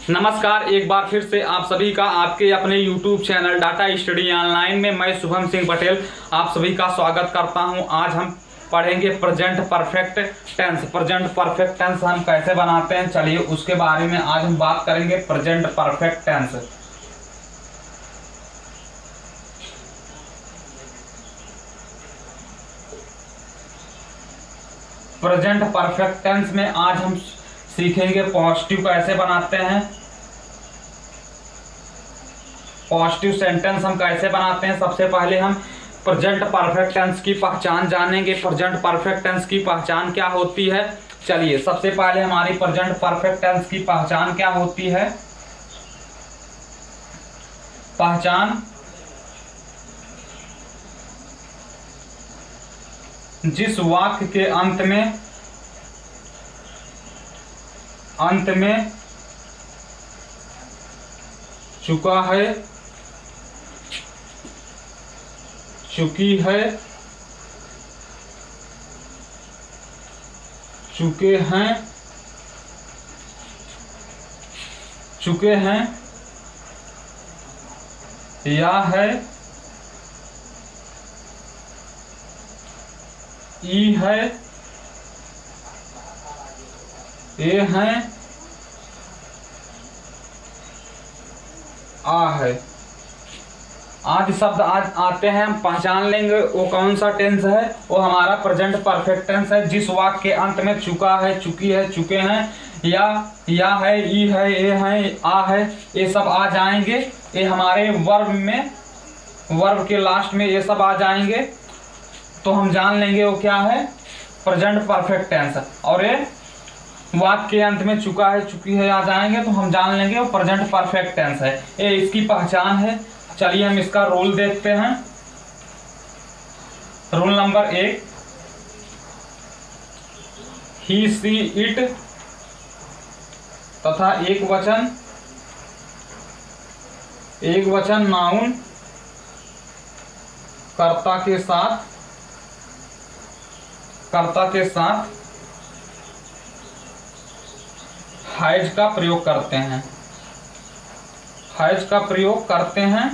नमस्कार, एक बार फिर से आप सभी का आपके अपने YouTube channel data study online में मैं शुभम सिंह पटेल आप सभी का स्वागत करता हूं। आज हम पढ़ेंगे present perfect tense. Present perfect tense हम कैसे बनाते हैं, चलिए उसके बारे में आज हम बात करेंगे। Present perfect tense, present perfect tense में आज हम सीखेंगे पॉजिटिव कैसे बनाते हैं, पॉजिटिव सेंटेंस हम कैसे बनाते हैं। सबसे पहले हम प्रेजेंट परफेक्ट टेंस की पहचान जानेंगे। प्रेजेंट परफेक्ट टेंस की पहचान क्या होती है, चलिए सबसे पहले हमारी प्रेजेंट परफेक्ट टेंस की पहचान क्या होती है। पहचान जिस वाक्य के अंत में चुका है, चुकी है, चुके हैं, चुके हैं या है, ई है, ए है, आ है। आज शब्द आज आते हैं, हम पहचान लेंगे वो कौन सा टेंस है। वो हमारा प्रेजेंट परफेक्ट टेंस है जिस वाक्य के अंत में चुका है, चुकी है, चुके हैं या है, ई है, ए है, आ है, ये सब आ जाएंगे। ये हमारे वर्ब में, वर्ब के लास्ट में ये सब आ जाएंगे, तो हम जान लेंगे वो क्या है, प्रेजेंट परफेक्ट टेंस। और ये वाक्य के अंत में चुका है, चुकी है आ जाएंगे, तो हम जान लेंगे वो प्रेजेंट परफेक्ट टेंस है। ये इसकी पहचान है। चलिए हम इसका रूल देखते हैं। Rule number 1, he, she, it तथा एक वचन नाउन कर्ता के साथ हैज का प्रयोग करते हैं, हैज का प्रयोग करते हैं,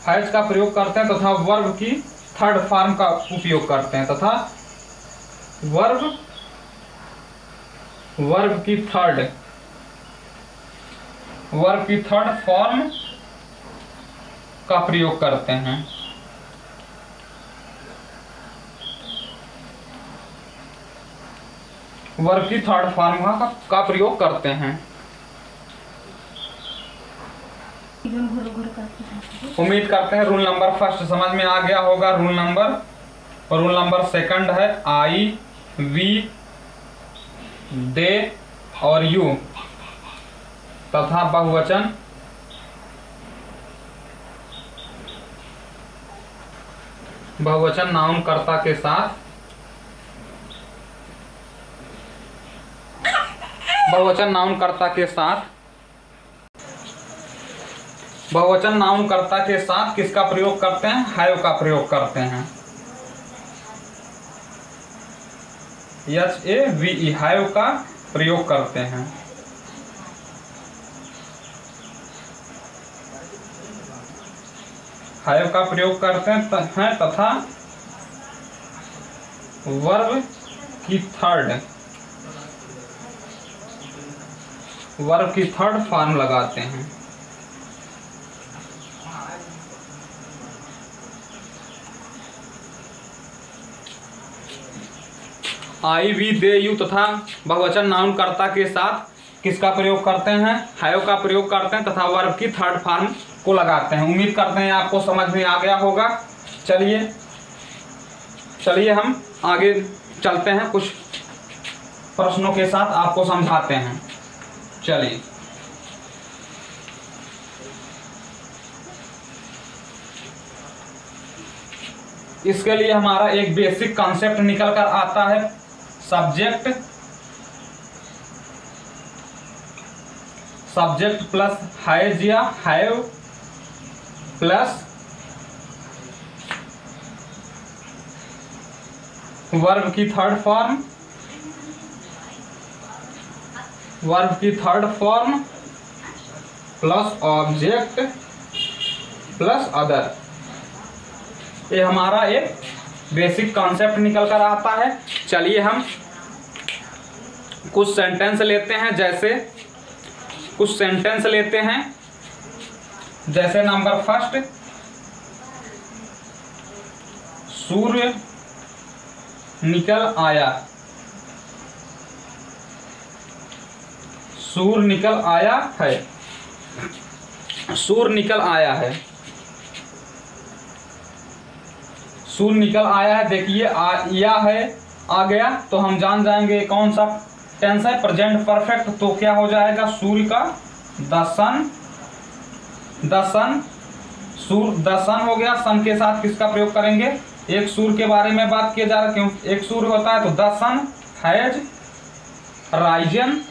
हैज का प्रयोग करते हैं तथा वर्ब की थर्ड फॉर्म का उपयोग करते हैं, तथा वर्ब की थर्ड फॉर्म का प्रयोग करते हैं। वर्ब की थर्ड फॉर्म का प्रयोग करते हैं। उम्मीद करते हैं रूल नंबर फर्स्ट समझ में आ गया होगा। रूल नंबर सेकंड है आई, वी, दे और यू तथा बहुवचन नाउन कर्ता के साथ, बहुवचन नाउन कर्ता के साथ किसका प्रयोग करते हैं, हैव का प्रयोग करते हैं। HAVE हैव का प्रयोग करते हैं। हैव का प्रयोग करते हैं तथा वर्ब की थर्ड फॉर्म लगाते हैं। आई, वी, दे, यू तथा बहुवचन नाउन कर्ता के साथ किसका प्रयोग करते हैं, हैव का प्रयोग करते हैं तथा वर्ब की थर्ड फॉर्म को लगाते हैं। उम्मीद करते हैं आपको समझ में आ गया होगा। चलिए हम आगे चलते हैं, कुछ प्रश्नों के साथ आपको समझाते हैं। चलिए इसके लिए हमारा एक बेसिक कॉन्सेप्ट निकल कर आता है। सब्जेक्ट प्लस हैज या हैव प्लस वर्ब की थर्ड फॉर्म वर्ब की third form plus object plus other. ये हमारा एक बेसिक कॉन्सेप्ट निकल कर आता है। चलिए हम कुछ सेंटेंस लेते हैं, जैसे नंबर फर्स्ट, सूर्य निकल आया। सूर्य निकल आया है। सूर्य निकल आया है। सूर्य निकल आया है। देखिए या है आ गया तो हम जान जाएंगे कौन सा टेंस है, प्रेजेंट परफेक्ट। तो क्या हो जाएगा, सूर्य का द सन, सूर्य द सन हो गया। सन के साथ किसका प्रयोग करेंगे, एक सूर्य के बारे में बात किया जा रहा है, क्योंकि एक सूर्य होता है। तो the sun has risen,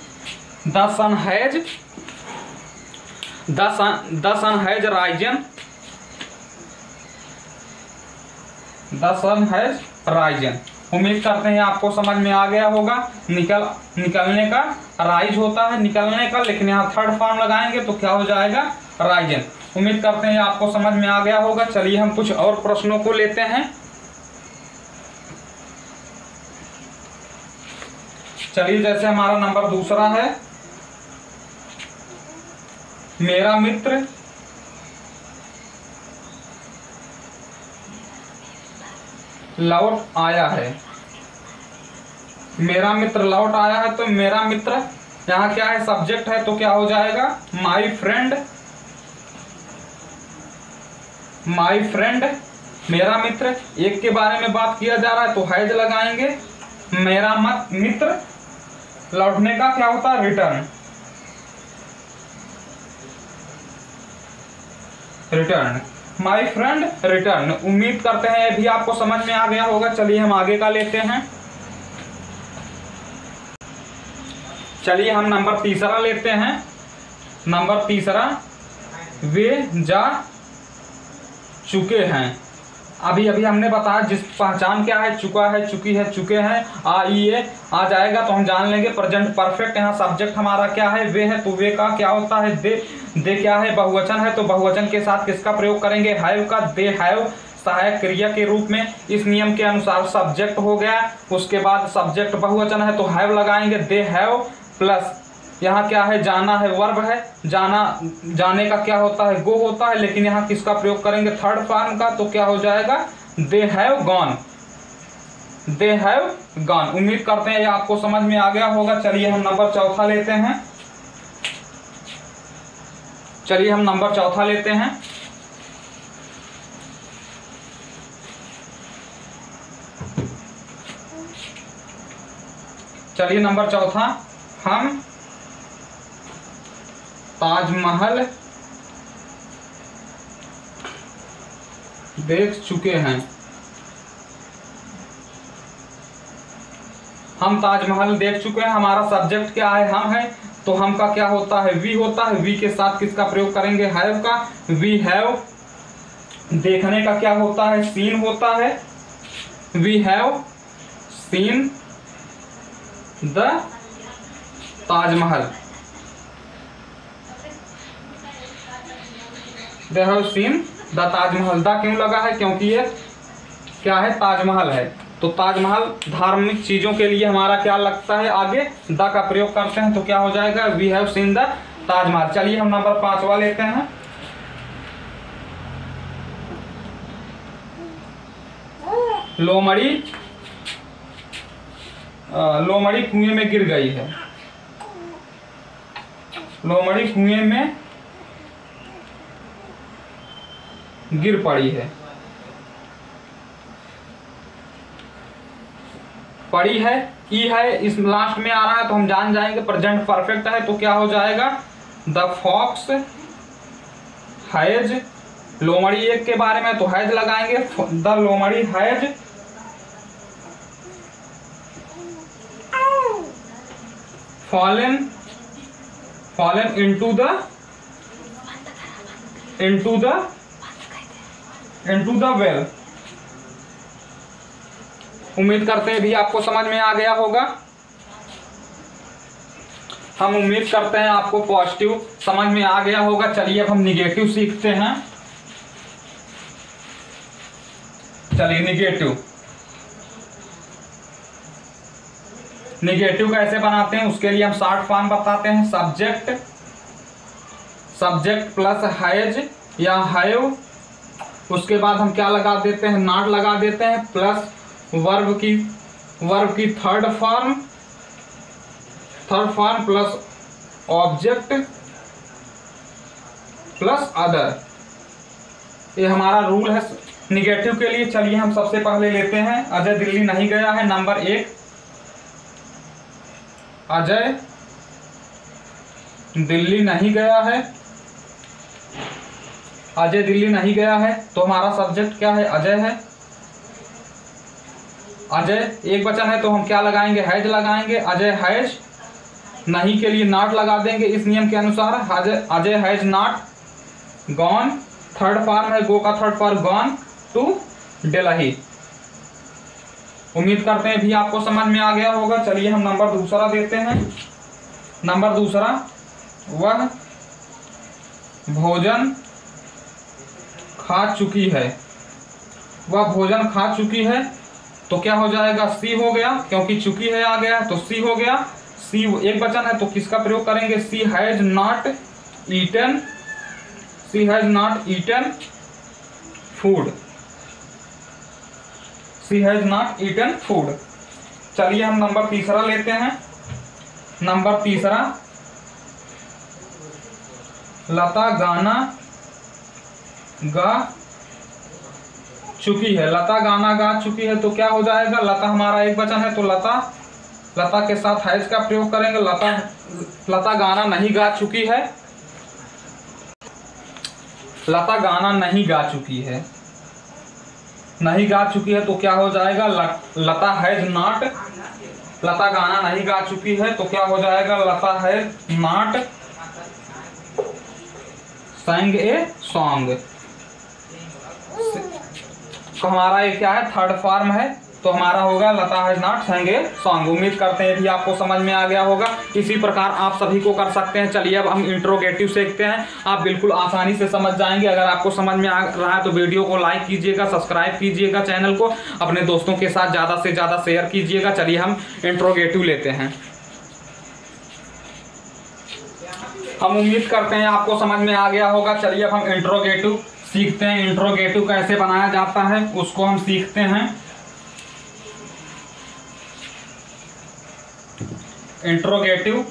the sun has risen, the sun has risen. उम्मीद करते हैं आपको समझ में आ गया होगा। निकलने का राइज होता है, निकलने का, लेकिन यहाँ थर्ड फॉर्म लगाएंगे तो क्या हो जाएगा, राइजन। उम्मीद करते हैं आपको समझ में आ गया होगा। चलिए हम कुछ और प्रश्नों को लेते हैं। चलिए जैसे हमारा नंबर दूसरा है, मेरा मित्र लौट आया है। मेरा मित्र लौट आया है। तो मेरा मित्र यहाँ क्या है, सब्जेक्ट है, तो क्या हो जाएगा, माई फ्रेंड। माई फ्रेंड, मेरा मित्र, एक के बारे में बात किया जा रहा है तो हैज लगाएंगे। मेरा मित्र लौटने का क्या होता है, return. Return, my friend return. उम्मीद करते हैं ये भी आपको समझ में आ गया होगा। चलिए हम आगे का लेते हैं। चलिए हम नंबर तीसरा लेते हैं। नंबर तीसरा, वे जा चुके हैं। अभी हमने बताया जिस पहचान क्या है, चुका है, चुकी है, चुके हैं, ये आ जाएगा तो हम जान लेंगे प्रेजेंट परफेक्ट। यहाँ सब्जेक्ट हमारा क्या है, वे है, तो वे का क्या होता है, दे क्या है, बहुवचन है, तो बहुवचन के साथ किसका प्रयोग करेंगे, हैव का। दे हैव सहायक क्रिया के रूप में इस नियम के अनुसार सब्जेक्ट हो गया। उसके बाद सब्जेक्ट बहुवचन है तो हैव लगाएंगे। दे हैव प्लस यहाँ क्या है, जाना है, वर्ब है। जाने का क्या होता है, गो होता है, लेकिन यहाँ किसका प्रयोग करेंगे, थर्ड फॉर्म का। तो क्या हो जाएगा, they have gone. They have gone. उम्मीद करते हैं ये आपको समझ में आ गया होगा। चलिए हम नंबर चौथा लेते हैं। चलिए हम नंबर चौथा लेते हैं। चलिए नंबर चौथा, हम ताजमहल देख चुके हैं। हम ताजमहल देख चुके हैं। हमारा सब्जेक्ट क्या है, हम है, तो हम का क्या होता है, वी होता है। वी के साथ किसका प्रयोग करेंगे, हैव का। वी हैव, देखने का क्या होता है, सीन होता है। We have seen the Taj Mahal. They have seen the Taj Mahal. The क्यों लगा है, क्योंकि ये क्या है, ताजमहल है। तो ताजमहल धार्मिक चीजों के लिए हमारा क्या लगता है, आगे द का प्रयोग करते हैं तो क्या हो जाएगा, we have seen the Taj Mahal. चलिए हम नंबर 5वां लेते हैं। लोमड़ी कुएं में गिर गई है। लोमड़ी कुएं में गिर पड़ी है। पड़ी है, ई है, इस लास्ट में आ रहा है तो हम जान जाएंगे प्रेजेंट परफेक्ट है। तो क्या हो जाएगा, द फॉक्स हैज। लोमड़ी एक के बारे में तो हैज लगाएंगे। द लोमड़ी has fallen into the well। उम्मीद करते हैं भी आपको समझ में आ गया होगा। हम उम्मीद करते हैं आपको पॉजिटिव समझ में आ गया होगा। चलिए अब हम निगेटिव सीखते हैं। चलिए निगेटिव कैसे बनाते हैं उसके लिए हम शॉर्ट फॉर्म बताते हैं। सब्जेक्ट प्लस हैज या हैव, उसके बाद हम क्या लगा देते हैं, नॉट लगा देते हैं, प्लस वर्ब की third form plus object plus other. ये हमारा रूल है निगेटिव के लिए। चलिए हम सबसे पहले लेते हैं अजय दिल्ली नहीं गया है। नंबर 1, अजय दिल्ली नहीं गया है। अजय दिल्ली नहीं गया है तो हमारा सब्जेक्ट क्या है, अजय है। अजय एक वचन है तो हम क्या लगाएंगे, हैज लगाएंगे। अजय हैज, नहीं के लिए नॉट लगा देंगे इस नियम के अनुसार। Ajay has not gone, third form है गो का third form, gone to Delhi. उम्मीद करते हैं भी आपको समझ में आ गया होगा। चलिए हम नंबर दूसरा देते हैं। नंबर दूसरा, वह भोजन खा चुकी है। वह भोजन खा चुकी है तो क्या हो जाएगा, सी हो गया, क्योंकि चुकी है आ गया तो सी हो गया। सी एक वचन है तो किसका प्रयोग करेंगे, she has not eaten, she has not eaten food, she has not eaten food. चलिए हम नंबर तीसरा लेते हैं। नंबर तीसरा, लता गाना गा चुकी है। लता गाना गा चुकी है तो क्या हो जाएगा, लता हमारा एक वचन है तो लता के साथ हैज का प्रयोग करेंगे। लता गाना नहीं गा चुकी है, लता गाना नहीं गा चुकी है, नहीं गा चुकी है तो क्या हो जाएगा, लता हैज नॉट, लता गाना नहीं गा चुकी है तो क्या हो जाएगा, Lata has not sang a song. तो हमारा ये क्या है, थर्ड फॉर्म है तो हमारा होगा Lata has not sang a song. उम्मीद करते हैं भी आपको समझ में आ गया होगा। इसी प्रकार आप सभी को कर सकते हैं। चलिए अब हम इंट्रोगेटिव सीखते हैं। आप बिल्कुल आसानी से समझ जाएंगे। अगर आपको समझ में आ रहा है तो वीडियो को लाइक कीजिएगा, सब्सक्राइब कीजिएगा, चैनल को अपने दोस्तों के साथ ज़्यादा से ज़्यादा शेयर कीजिएगा। चलिए हम इंट्रोगेटिव लेते हैं। हम उम्मीद करते हैं आपको समझ में आ गया होगा। चलिए अब हम इंट्रोगेटिव सीखते हैं। इंट्रोगेटिव कैसे बनाया जाता है उसको हम सीखते हैं। इंट्रोगेटिव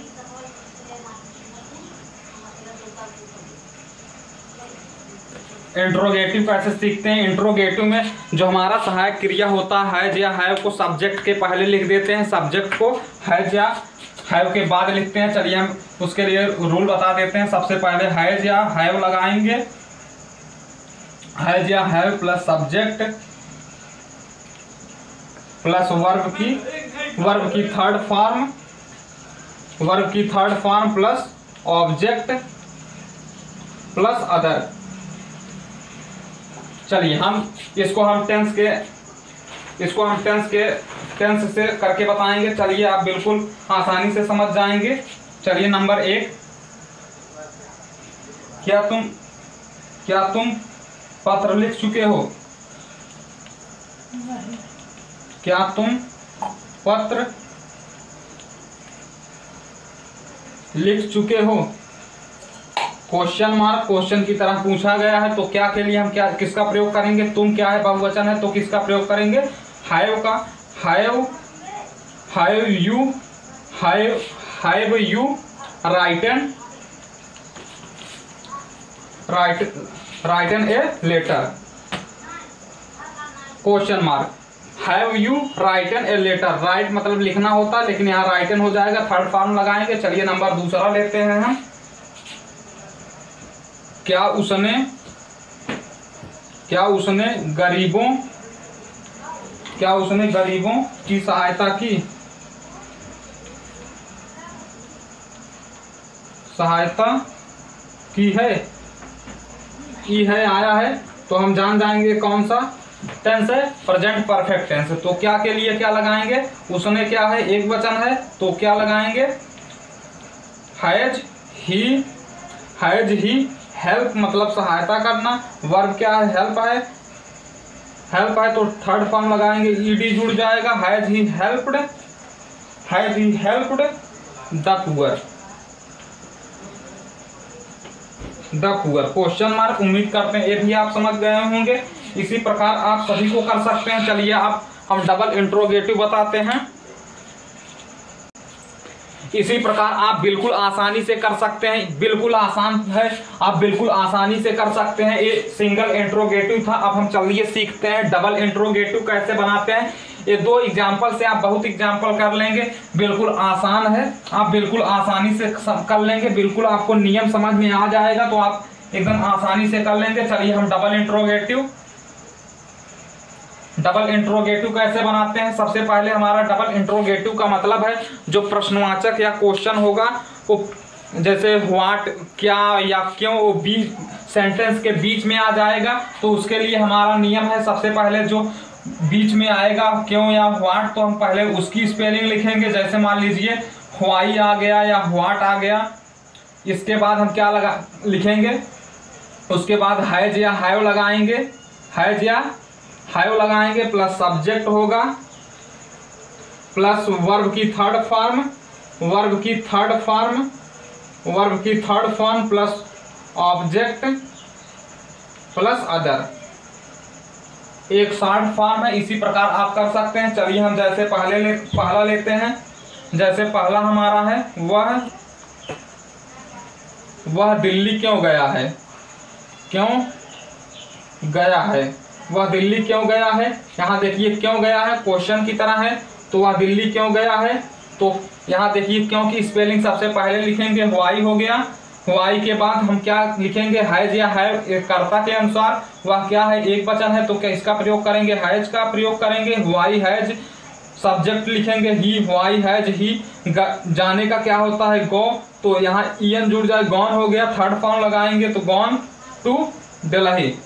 कैसे सीखते हैं। इंट्रोगेटिव में जो हमारा सहायक क्रिया होता है या हैव को सब्जेक्ट के पहले लिख देते हैं, सब्जेक्ट को हैज या हैव के बाद लिखते हैं। चलिए हम उसके लिए रूल बता देते हैं। सबसे पहले हैज या हैव लगाएंगे। हैज या have plus subject plus verb की third form plus object plus other. चलिए हम टेंस से करके बताएंगे। चलिए आप बिल्कुल आसानी से समझ जाएंगे। चलिए नंबर 1, क्या तुम पत्र लिख चुके हो। क्या तुम पत्र लिख चुके हो। क्वेश्चन मार्क क्वेश्चन की तरह पूछा गया है तो क्या के लिए हम किसका प्रयोग करेंगे, तुम क्या है बहुवचन है तो किसका प्रयोग करेंगे, हैव का। Have you written a letter. Question mark, have you written a letter. Right मतलब लिखना होता है लेकिन यहाँ राइटन हो जाएगा, थर्ड फॉर्म लगाएंगे। चलिए नंबर दूसरा लेते हैं हम। क्या उसने गरीबों की सहायता की है। ई है आया है तो हम जान जाएंगे कौन सा टेंस है, प्रेजेंट परफेक्ट टेंस। तो क्या के लिए क्या लगाएंगे, उसने क्या है एक वचन है तो क्या लगाएंगे, हैज ही हेल्प मतलब सहायता करना। वर्ब क्या है, हेल्प है, हेल्प है तो थर्ड फॉर्म लगाएंगे, ईडी जुड़ जाएगा। Has he helped the poor question mark. उम्मीद करते हैं ये भी आप समझ गए होंगे। इसी प्रकार आप सभी को कर सकते हैं। चलिए आप हम डबल इंट्रोगेटिव बताते हैं। इसी प्रकार आप बिल्कुल आसानी से कर सकते हैं, बिल्कुल आसान है, आप बिल्कुल आसानी से कर सकते हैं। ये सिंगल इंट्रोगेटिव था। अब हम चलिए सीखते हैं डबल इंट्रोगेटिव कैसे बनाते हैं। ये 2 एग्जाम्पल से आप बहुत एग्जाम्पल कर लेंगे, बिल्कुल आसान है, आप बिल्कुल आसानी से कर लेंगे। बिल्कुल आपको नियम समझ में आ जाएगा तो आप एकदम आसानी से कर लेंगे। चलिए हम डबल इंट्रोगेटिव कैसे बनाते हैं। सबसे पहले हमारा डबल इंट्रोगेटिव का मतलब है जो प्रश्नवाचक या क्वेश्चन होगा वो जैसे व्हाट, क्या या क्यों, वो सेंटेंस के बीच में आ जाएगा। तो उसके लिए हमारा नियम है, सबसे पहले जो बीच में आएगा क्यों या व्हाट, तो हम पहले उसकी स्पेलिंग लिखेंगे। जैसे मान लीजिए व्हाई आ गया या व्हाट आ गया, इसके बाद हम क्या लिखेंगे, उसके बाद हैज या हैव लगाएंगे, हैज या हैव लगाएंगे, प्लस सब्जेक्ट होगा, प्लस वर्ब की third form, plus object, plus other. एक शॉर्ट फॉर्म है। इसी प्रकार आप कर सकते हैं। चलिए हम जैसे पहला लेते हैं। जैसे पहला हमारा है वह दिल्ली क्यों गया है, वह दिल्ली क्यों गया है। यहाँ देखिए क्यों गया है क्वेश्चन की तरह है, तो वह दिल्ली क्यों गया है। तो यहाँ देखिए क्यों की स्पेलिंग सबसे पहले लिखेंगे, व्हाई हो गया। व्हाई के बाद हम क्या लिखेंगे, हैज या हैव, कर्ता के अनुसार वह क्या है, एक वचन है तो क्या इसका प्रयोग करेंगे, हैज का प्रयोग करेंगे। व्हाई हैज, सब्जेक्ट लिखेंगे ही, व्हाई हैज ही। जाने का क्या होता है, गो, तो यहाँ ईएन जुड़ जाए, गॉन हो गया। थर्ड फॉर्म लगाएंगे तो गॉन टू दिल्ली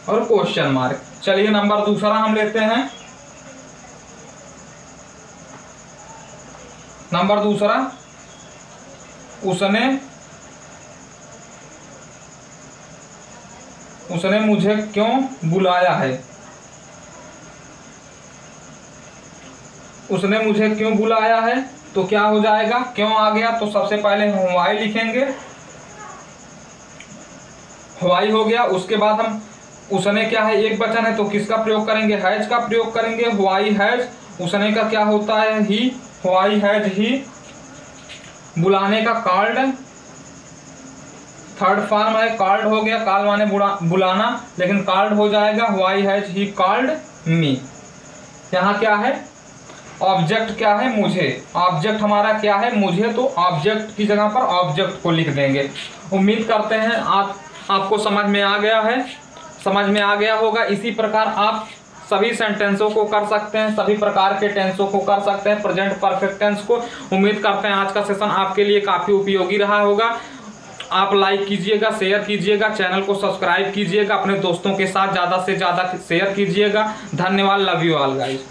और क्वेश्चन मार्क। चलिए नंबर दूसरा हम लेते हैं। नंबर दूसरा, उसने मुझे क्यों बुलाया है, उसने मुझे क्यों बुलाया है। तो क्या हो जाएगा, क्यों आ गया तो सबसे पहले हम व्हाई लिखेंगे, व्हाई हो गया। उसके बाद हम उसने क्या है, एक वचन है तो किसका प्रयोग करेंगे, हैज का प्रयोग करेंगे। व्हाई हैज, उसने का क्या होता है, ही, व्हाई हैज ही। बुलाने का कॉल्ड, थर्ड फॉर्म है, कॉल्ड हो गया। कॉल माने बुलाना, लेकिन कॉल्ड हो जाएगा, why has he called me. यहाँ क्या है, ऑब्जेक्ट क्या है, मुझे। ऑब्जेक्ट हमारा क्या है, मुझे, तो ऑब्जेक्ट की जगह पर ऑब्जेक्ट को लिख देंगे। उम्मीद करते हैं आपको समझ में आ गया होगा। इसी प्रकार आप सभी सेंटेंसों को कर सकते हैं, सभी प्रकार के टेंसों को कर सकते हैं, प्रेजेंट परफेक्ट टेंस को। उम्मीद करते हैं आज का सेशन आपके लिए काफ़ी उपयोगी रहा होगा। आप लाइक कीजिएगा, शेयर कीजिएगा, चैनल को सब्सक्राइब कीजिएगा, अपने दोस्तों के साथ ज़्यादा से ज़्यादा शेयर कीजिएगा। धन्यवाद। Love you all guys.